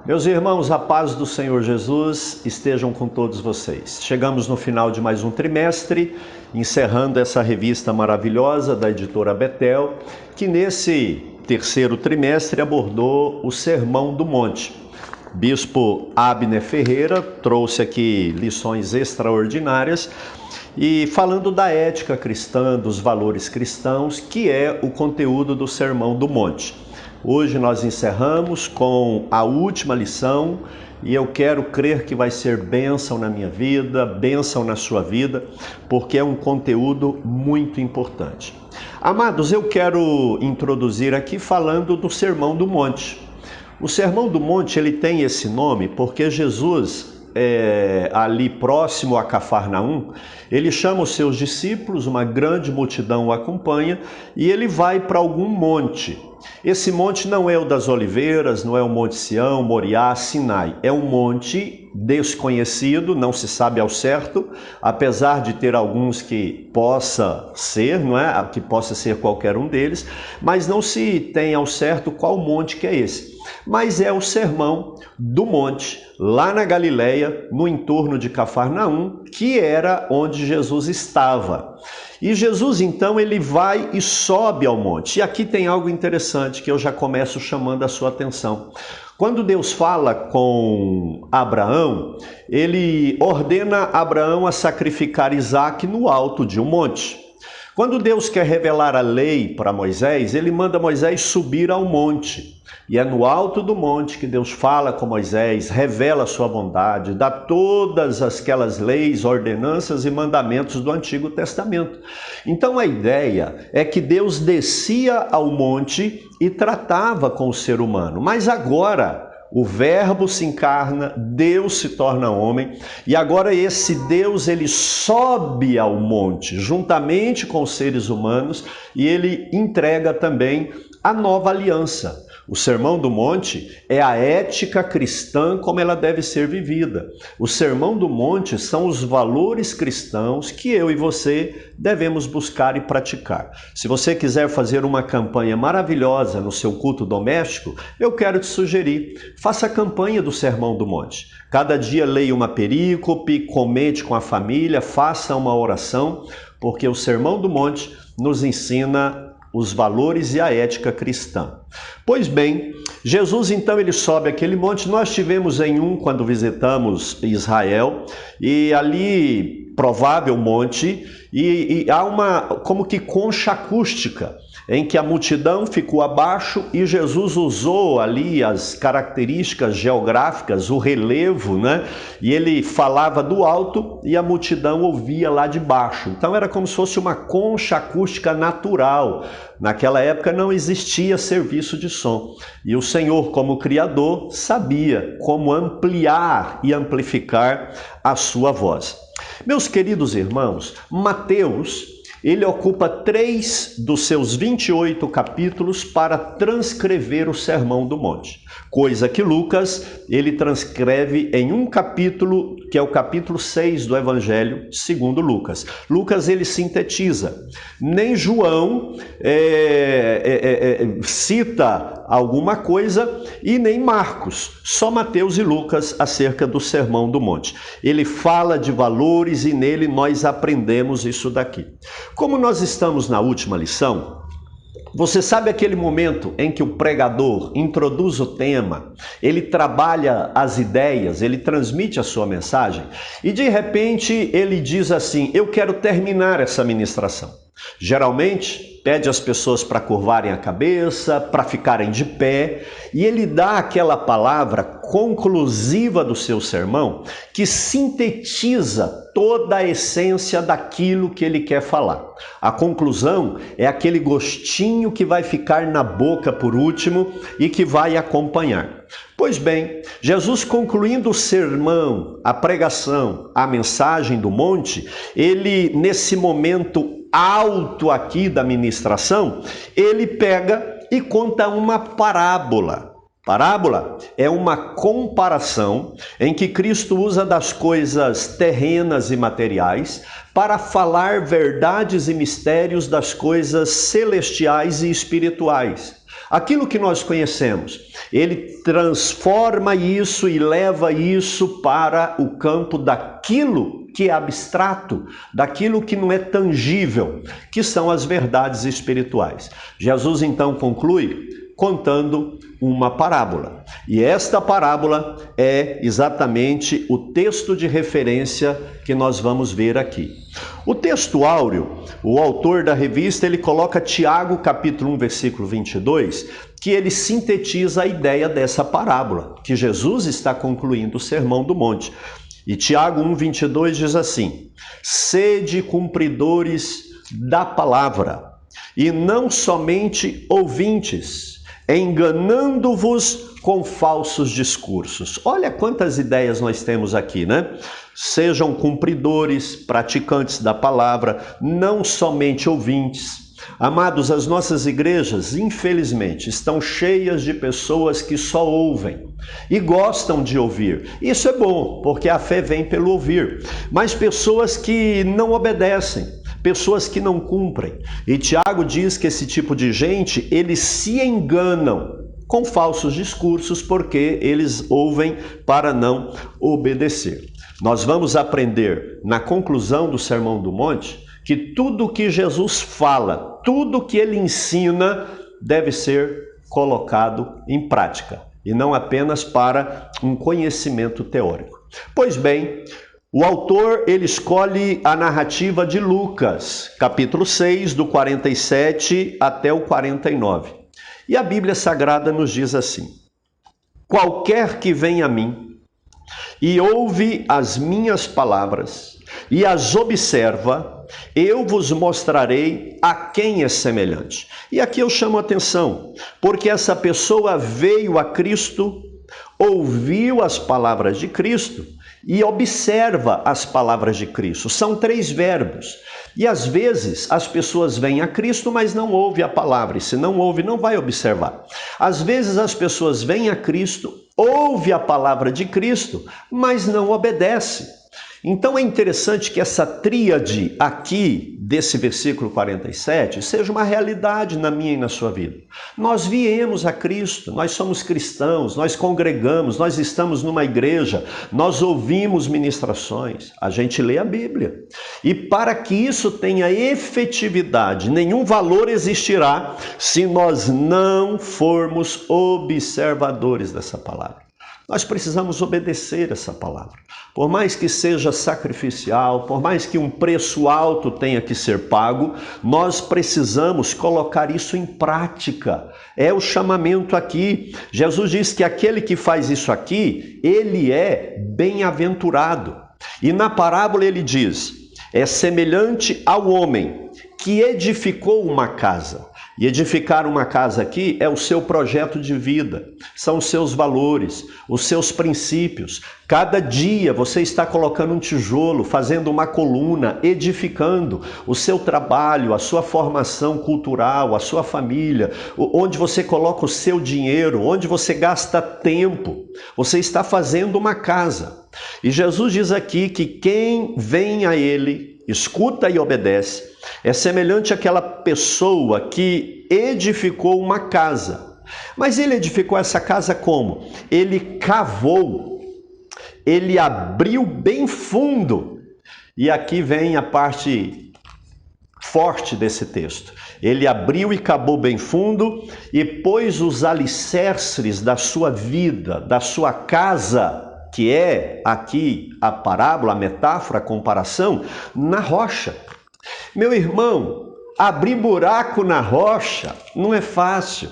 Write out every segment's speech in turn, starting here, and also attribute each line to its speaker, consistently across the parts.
Speaker 1: Meus irmãos, a paz do Senhor Jesus estejam com todos vocês. Chegamos no final de mais um trimestre, encerrando essa revista maravilhosa da editora Betel, que nesse terceiro trimestre abordou o Sermão do Monte. Bispo Abner Ferreira trouxe aqui lições extraordinárias e falando da ética cristã, dos valores cristãos, que é o conteúdo do Sermão do Monte. Hoje nós encerramos com a última lição e eu quero crer que vai ser bênção na minha vida, bênção na sua vida, porque é um conteúdo muito importante. Amados, eu quero introduzir aqui falando do Sermão do Monte. O Sermão do Monte, ele tem esse nome porque Jesus, ali próximo a Cafarnaum, ele chama os seus discípulos, uma grande multidão o acompanha e ele vai para algum monte. Esse monte não é o das Oliveiras, não é o Monte Sião, Moriá, Sinai. É um monte desconhecido, não se sabe ao certo, apesar de ter alguns que possa ser, não é? Que possa ser qualquer um deles, mas não se tem ao certo qual monte que é esse. Mas é o Sermão do Monte, lá na Galileia, no entorno de Cafarnaum, que era onde Jesus estava. E Jesus, então, ele vai e sobe ao monte. E aqui tem algo interessante que eu já começo chamando a sua atenção. Quando Deus fala com Abraão, ele ordena Abraão a sacrificar Isaque no alto de um monte. Quando Deus quer revelar a lei para Moisés, ele manda Moisés subir ao monte. E é no alto do monte que Deus fala com Moisés, revela a sua bondade, dá todas aquelas leis, ordenanças e mandamentos do Antigo Testamento. Então a ideia é que Deus descia ao monte e tratava com o ser humano. Mas agora o Verbo se encarna, Deus se torna homem, e agora esse Deus, ele sobe ao monte, juntamente com os seres humanos, e ele entrega também a nova aliança. O Sermão do Monte é a ética cristã como ela deve ser vivida. O Sermão do Monte são os valores cristãos que eu e você devemos buscar e praticar. Se você quiser fazer uma campanha maravilhosa no seu culto doméstico, eu quero te sugerir, faça a campanha do Sermão do Monte. Cada dia leia uma perícope, comente com a família, faça uma oração, porque o Sermão do Monte nos ensina os valores e a ética cristã. Pois bem, Jesus então ele sobe aquele monte. Nós tivemos em quando visitamos Israel, e ali provável monte, e há uma como que concha acústica, em que a multidão ficou abaixo e Jesus usou ali as características geográficas, o relevo, né? E ele falava do alto e a multidão ouvia lá de baixo. Então era como se fosse uma concha acústica natural. Naquela época não existia serviço de som. E o Senhor, como Criador, sabia como ampliar e amplificar a sua voz. Meus queridos irmãos, Mateus, ele ocupa 3 dos seus 28 capítulos para transcrever o Sermão do Monte. Coisa que Lucas, ele transcreve em um capítulo, que é o capítulo 6 do Evangelho segundo Lucas. Lucas, ele sintetiza. Nem João cita alguma coisa e nem Marcos. Só Mateus e Lucas acerca do Sermão do Monte. Ele fala de valores e nele nós aprendemos isso daqui. Como nós estamos na última lição, você sabe aquele momento em que o pregador introduz o tema, ele trabalha as ideias, ele transmite a sua mensagem e de repente ele diz assim: eu quero terminar essa ministração. Geralmente pede às pessoas para curvarem a cabeça, para ficarem de pé, e ele dá aquela palavra conclusiva do seu sermão que sintetiza toda a essência daquilo que ele quer falar. A conclusão é aquele gostinho que vai ficar na boca por último e que vai acompanhar. Pois bem, Jesus, concluindo o sermão, a pregação, a mensagem do monte, ele, nesse momento alto aqui da ministração, ele pega e conta uma parábola. Parábola é uma comparação em que Cristo usa das coisas terrenas e materiais para falar verdades e mistérios das coisas celestiais e espirituais. Aquilo que nós conhecemos, ele transforma isso e leva isso para o campo daquilo que é abstrato, daquilo que não é tangível, que são as verdades espirituais. Jesus então conclui contando uma parábola. E esta parábola é exatamente o texto de referência que nós vamos ver aqui. O texto áureo, o autor da revista, ele coloca Tiago, capítulo 1, versículo 22, que ele sintetiza a ideia dessa parábola, que Jesus está concluindo o Sermão do Monte. E Tiago 1, 22 diz assim: sede cumpridores da palavra, e não somente ouvintes, enganando-vos com falsos discursos. Olha quantas ideias nós temos aqui, né? Sejam cumpridores, praticantes da palavra, não somente ouvintes. Amados, as nossas igrejas, infelizmente, estão cheias de pessoas que só ouvem e gostam de ouvir. Isso é bom, porque a fé vem pelo ouvir. Mas pessoas que não obedecem, pessoas que não cumprem. E Tiago diz que esse tipo de gente, eles se enganam com falsos discursos porque eles ouvem para não obedecer. Nós vamos aprender na conclusão do Sermão do Monte que tudo que Jesus fala, tudo que ele ensina deve ser colocado em prática e não apenas para um conhecimento teórico. Pois bem, o autor, ele escolhe a narrativa de Lucas, capítulo 6, do 47 até o 49. E a Bíblia Sagrada nos diz assim: qualquer que vem a mim e ouve as minhas palavras e as observa, eu vos mostrarei a quem é semelhante. E aqui eu chamo a atenção, porque essa pessoa veio a Cristo, ouviu as palavras de Cristo e observa as palavras de Cristo. São 3 verbos. E às vezes as pessoas vêm a Cristo, mas não ouvem a palavra. E se não ouve, não vai observar. Às vezes as pessoas vêm a Cristo, ouvem a palavra de Cristo, mas não obedecem. Então é interessante que essa tríade aqui desse versículo 47 seja uma realidade na minha e na sua vida. Nós viemos a Cristo, nós somos cristãos, nós congregamos, nós estamos numa igreja, nós ouvimos ministrações, a gente lê a Bíblia. E para que isso tenha efetividade, nenhum valor existirá se nós não formos observadores dessa palavra. Nós precisamos obedecer essa palavra. Por mais que seja sacrificial, por mais que um preço alto tenha que ser pago, nós precisamos colocar isso em prática. É o chamamento aqui. Jesus diz que aquele que faz isso aqui, ele é bem-aventurado. E na parábola ele diz: é semelhante ao homem que edificou uma casa. E edificar uma casa aqui é o seu projeto de vida, são os seus valores, os seus princípios. Cada dia você está colocando um tijolo, fazendo uma coluna, edificando o seu trabalho, a sua formação cultural, a sua família, onde você coloca o seu dinheiro, onde você gasta tempo. Você está fazendo uma casa. E Jesus diz aqui que quem vem a ele, escuta e obedece, é semelhante àquela pessoa que edificou uma casa. Mas ele edificou essa casa como? Ele cavou, ele abriu bem fundo. E aqui vem a parte forte desse texto. Ele abriu e cavou bem fundo e pôs os alicerces da sua vida, da sua casa, que é aqui a parábola, a metáfora, a comparação, na rocha. Meu irmão, abrir buraco na rocha não é fácil.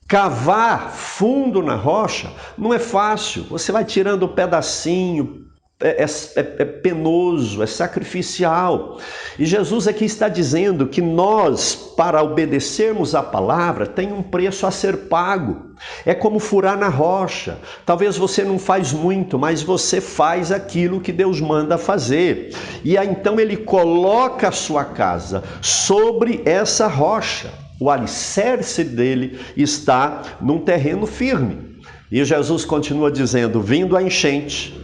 Speaker 1: Cavar fundo na rocha não é fácil. Você vai tirando um pedacinho, é penoso, é sacrificial. E Jesus aqui está dizendo que nós, para obedecermos a palavra, tem um preço a ser pago. É como furar na rocha. Talvez você não faz muito, mas você faz aquilo que Deus manda fazer. E aí então ele coloca a sua casa sobre essa rocha. O alicerce dele está num terreno firme. E Jesus continua dizendo: vindo a enchente,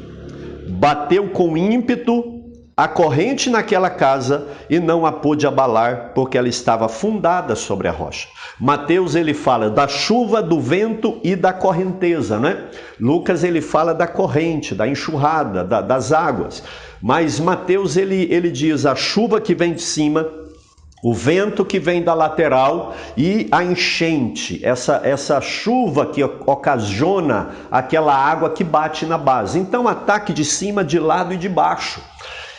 Speaker 1: bateu com ímpeto a corrente naquela casa e não a pôde abalar, porque ela estava fundada sobre a rocha. Mateus ele fala da chuva, do vento e da correnteza, né? Lucas ele fala da corrente, da enxurrada, das águas. Mas Mateus ele diz a chuva que vem de cima, o vento que vem da lateral e a enchente, essa chuva que ocasiona aquela água que bate na base. Então, ataque de cima, de lado e de baixo.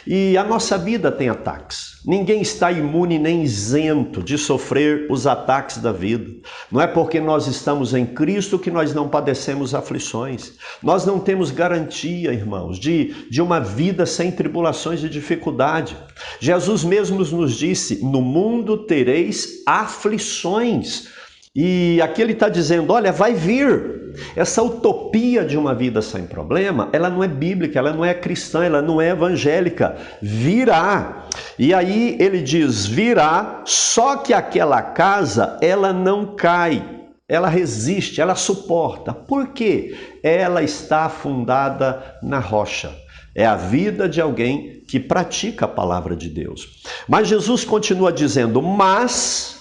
Speaker 1: E a nossa vida tem ataques. Ninguém está imune nem isento de sofrer os ataques da vida. Não é porque nós estamos em Cristo que nós não padecemos aflições. Nós não temos garantia, irmãos, de uma vida sem tribulações e dificuldade. Jesus mesmo nos disse, no mundo tereis aflições. E aqui ele está dizendo, olha, vai vir. Essa utopia de uma vida sem problema, ela não é bíblica, ela não é cristã, ela não é evangélica. Virá. E aí ele diz, virá, só que aquela casa, ela não cai. Ela resiste, ela suporta. Por quê? Ela está fundada na rocha. É a vida de alguém que pratica a palavra de Deus. Mas Jesus continua dizendo, mas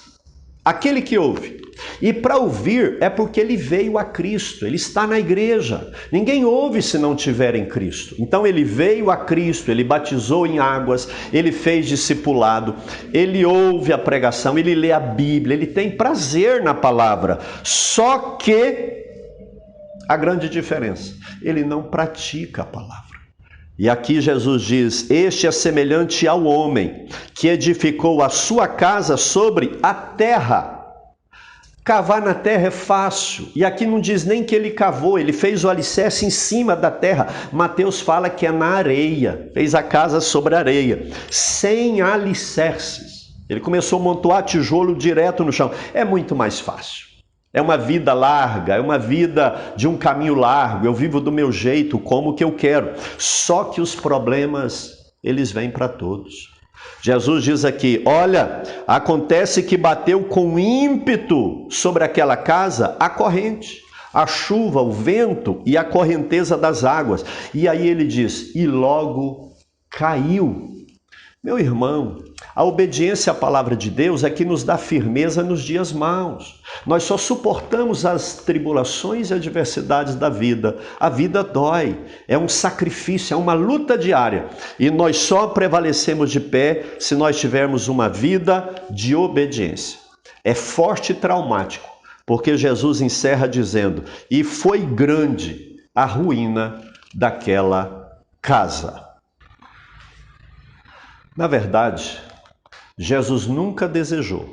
Speaker 1: aquele que ouve. E para ouvir é porque ele veio a Cristo, ele está na igreja. Ninguém ouve se não tiver em Cristo. Então ele veio a Cristo, ele batizou em águas, ele fez discipulado, ele ouve a pregação, ele lê a Bíblia, ele tem prazer na palavra. Só que a grande diferença, ele não pratica a palavra. E aqui Jesus diz, este é semelhante ao homem que edificou a sua casa sobre a terra. Cavar na terra é fácil, e aqui não diz nem que ele cavou, ele fez o alicerce em cima da terra. Mateus fala que é na areia, fez a casa sobre a areia, sem alicerces. Ele começou a amontoar tijolo direto no chão, é muito mais fácil. É uma vida larga, é uma vida de um caminho largo, eu vivo do meu jeito, como o que eu quero. Só que os problemas, eles vêm para todos. Jesus diz aqui, olha, acontece que bateu com ímpeto sobre aquela casa a corrente, a chuva, o vento e a correnteza das águas. E aí ele diz, e logo caiu. Meu irmão, a obediência à palavra de Deus é que nos dá firmeza nos dias maus. Nós só suportamos as tribulações e adversidades da vida. A vida dói, é um sacrifício, é uma luta diária. E nós só prevalecemos de pé se nós tivermos uma vida de obediência. É forte e traumático, porque Jesus encerra dizendo, e foi grande a ruína daquela casa. Na verdade, Jesus nunca desejou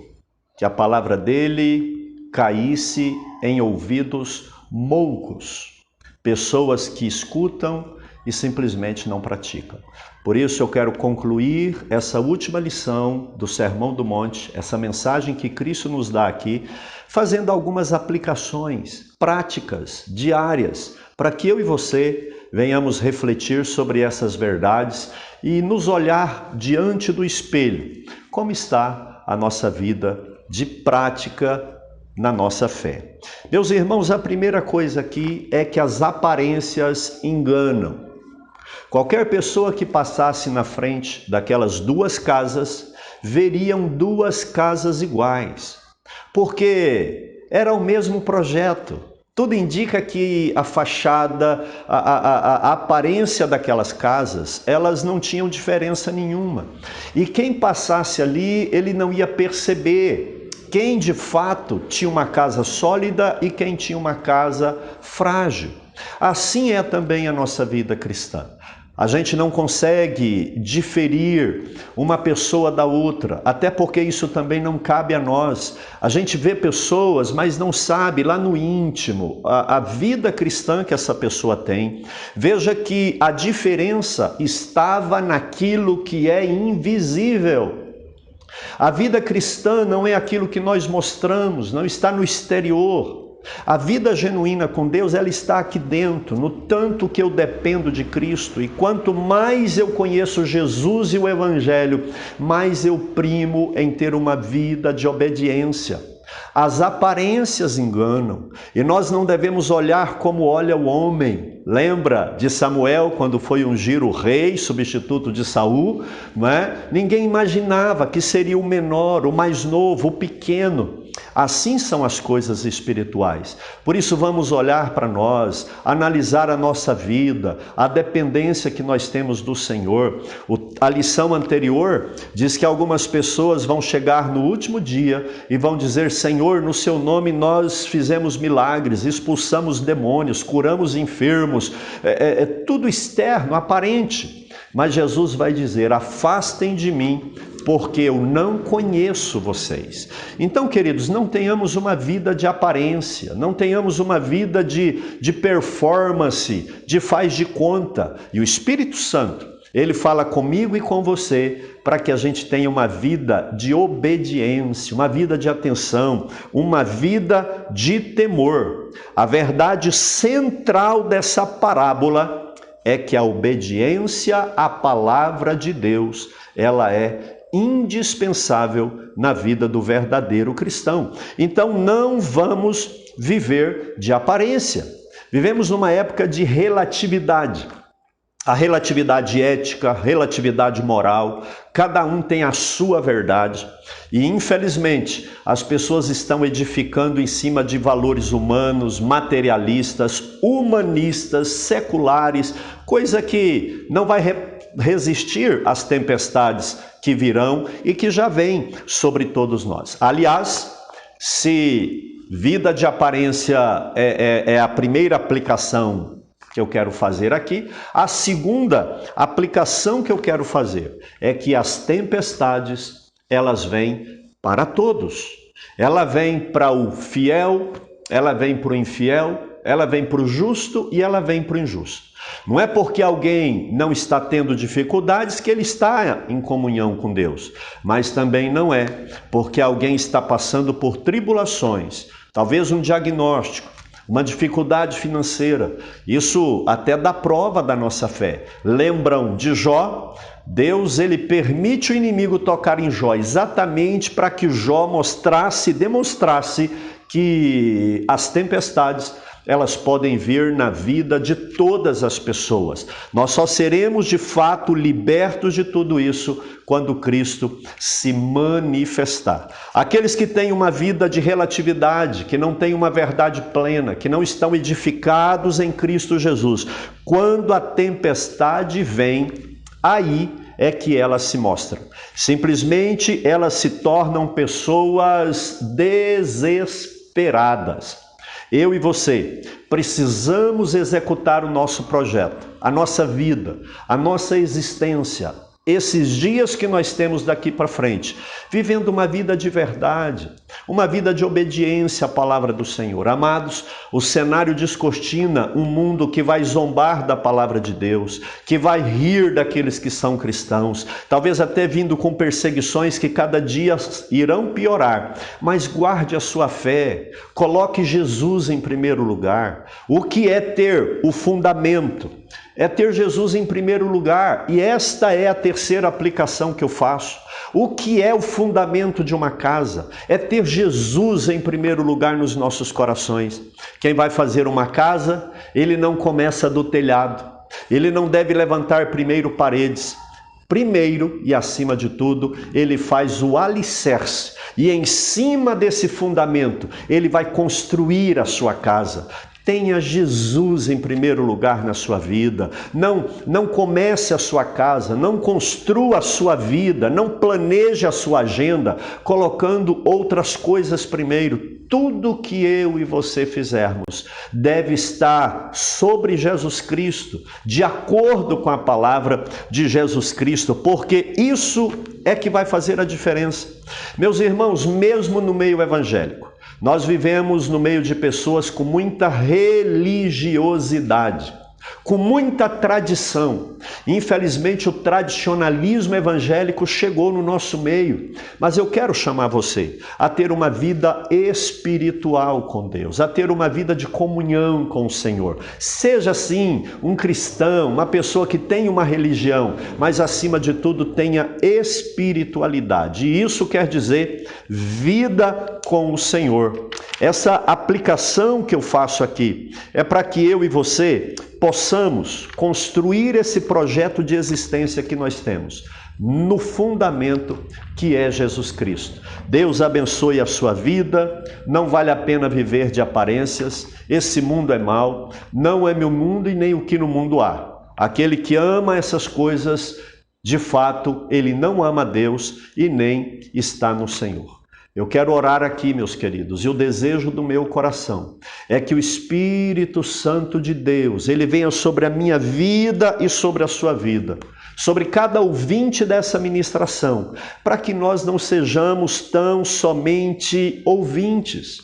Speaker 1: que a palavra dele caísse em ouvidos moucos, pessoas que escutam e simplesmente não praticam. Por isso eu quero concluir essa última lição do Sermão do Monte, essa mensagem que Cristo nos dá aqui, fazendo algumas aplicações práticas, diárias, para que eu e você venhamos refletir sobre essas verdades e nos olhar diante do espelho. Como está a nossa vida de prática na nossa fé? Meus irmãos, a primeira coisa aqui é que as aparências enganam. Qualquer pessoa que passasse na frente daquelas duas casas, veriam duas casas iguais, porque era o mesmo projeto. Tudo indica que a fachada, a aparência daquelas casas, elas não tinham diferença nenhuma. E quem passasse ali, ele não ia perceber quem de fato tinha uma casa sólida e quem tinha uma casa frágil. Assim é também a nossa vida cristã. A gente não consegue diferir uma pessoa da outra, até porque isso também não cabe a nós. A gente vê pessoas, mas não sabe lá no íntimo a vida cristã que essa pessoa tem. Veja que a diferença estava naquilo que é invisível. A vida cristã não é aquilo que nós mostramos, não está no exterior. A vida genuína com Deus, ela está aqui dentro, no tanto que eu dependo de Cristo. E quanto mais eu conheço Jesus e o Evangelho, mais eu primo em ter uma vida de obediência. As aparências enganam e nós não devemos olhar como olha o homem. Lembra de Samuel quando foi ungir o rei, substituto de Saul, não é? Ninguém imaginava que seria o menor, o mais novo, o pequeno. Assim são as coisas espirituais. Por isso vamos olhar para nós, analisar a nossa vida, a dependência que nós temos do Senhor. A lição anterior diz que algumas pessoas vão chegar no último dia e vão dizer: Senhor, no seu nome nós fizemos milagres, expulsamos demônios, curamos enfermos, tudo externo, aparente. Mas Jesus vai dizer: afastem de mim, porque eu não conheço vocês. Então, queridos, não tenhamos uma vida de aparência, não tenhamos uma vida de performance, de faz de conta. E o Espírito Santo, ele fala comigo e com você para que a gente tenha uma vida de obediência, uma vida de atenção, uma vida de temor. A verdade central dessa parábola é que a obediência à palavra de Deus, ela é indispensável na vida do verdadeiro cristão. Então não vamos viver de aparência. Vivemos numa época de relatividade. A relatividade ética, relatividade moral, cada um tem a sua verdade. E infelizmente as pessoas estão edificando em cima de valores humanos, materialistas, humanistas, seculares, coisa que não vai resistir às tempestades que virão e que já vêm sobre todos nós. Aliás, se vida de aparência é a primeira aplicação que eu quero fazer aqui, a segunda aplicação que eu quero fazer é que as tempestades, elas vêm para todos. Ela vem para o fiel, ela vem para o infiel, ela vem para o justo e ela vem para o injusto. Não é porque alguém não está tendo dificuldades que ele está em comunhão com Deus, mas também não é porque alguém está passando por tribulações, talvez um diagnóstico, uma dificuldade financeira. Isso até dá prova da nossa fé. Lembram de Jó? Deus, ele permite o inimigo tocar em Jó exatamente para que Jó demonstrasse que as tempestades, elas podem vir na vida de todas as pessoas. Nós só seremos de fato libertos de tudo isso quando Cristo se manifestar. Aqueles que têm uma vida de relatividade, que não têm uma verdade plena, que não estão edificados em Cristo Jesus, quando a tempestade vem, aí é que elas se mostram. Simplesmente elas se tornam pessoas desesperadas. Eu e você precisamos executar o nosso projeto, a nossa vida, a nossa existência, esses dias que nós temos daqui para frente, vivendo uma vida de verdade, uma vida de obediência à palavra do Senhor. Amados, o cenário descortina um mundo que vai zombar da palavra de Deus, que vai rir daqueles que são cristãos, talvez até vindo com perseguições que cada dia irão piorar, mas guarde a sua fé, coloque Jesus em primeiro lugar. O que é ter o fundamento? É ter Jesus em primeiro lugar, e esta é a terceira aplicação que eu faço. O que é o fundamento de uma casa? É ter Jesus em primeiro lugar nos nossos corações. Quem vai fazer uma casa, ele não começa do telhado, ele não deve levantar primeiro paredes. Primeiro e acima de tudo, ele faz o alicerce, e em cima desse fundamento, ele vai construir a sua casa. Tenha Jesus em primeiro lugar na sua vida. Não comece a sua casa, não construa a sua vida, não planeje a sua agenda colocando outras coisas primeiro. Tudo que eu e você fizermos deve estar sobre Jesus Cristo, de acordo com a palavra de Jesus Cristo, porque isso é que vai fazer a diferença. Meus irmãos, mesmo no meio evangélico, nós vivemos no meio de pessoas com muita religiosidade. com muita tradição. Infelizmente, o tradicionalismo evangélico chegou no nosso meio, mas eu quero chamar você a ter uma vida espiritual com Deus, a ter uma vida de comunhão com o Senhor. Seja, sim, um cristão, uma pessoa que tem uma religião, mas, acima de tudo, tenha espiritualidade. E isso quer dizer vida com o Senhor. Essa aplicação que eu faço aqui é para que eu e você possamos construir esse projeto de existência que nós temos no fundamento que é Jesus Cristo. Deus abençoe a sua vida. Não vale a pena viver de aparências. Esse mundo é mau, não é meu mundo e nem o que no mundo há. Aquele que ama essas coisas, de fato, ele não ama Deus e nem está no Senhor. Eu quero orar aqui, meus queridos, e o desejo do meu coração é que o Espírito Santo de Deus, ele venha sobre a minha vida e sobre a sua vida, sobre cada ouvinte dessa ministração, para que nós não sejamos tão somente ouvintes,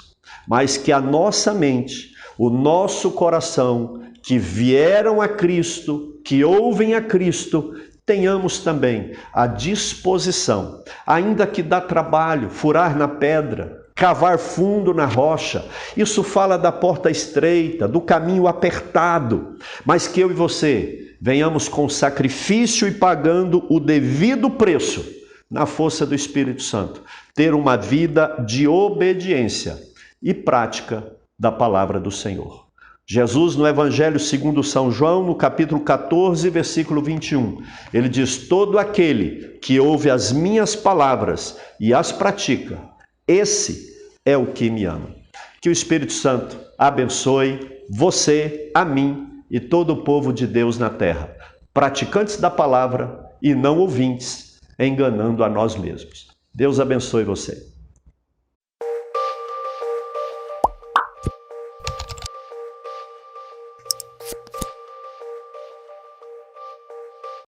Speaker 1: mas que a nossa mente, o nosso coração, que vieram a Cristo, que ouvem a Cristo, tenhamos também a disposição, ainda que dá trabalho, furar na pedra, cavar fundo na rocha. Isso fala da porta estreita, do caminho apertado, mas que eu e você venhamos com sacrifício e pagando o devido preço, na força do Espírito Santo, ter uma vida de obediência e prática da palavra do Senhor. Jesus, no Evangelho segundo São João, no capítulo 14, versículo 21, ele diz: todo aquele que ouve as minhas palavras e as pratica, esse é o que me ama. Que o Espírito Santo abençoe você, a mim e todo o povo de Deus na terra, praticantes da palavra e não ouvintes, enganando a nós mesmos. Deus abençoe você.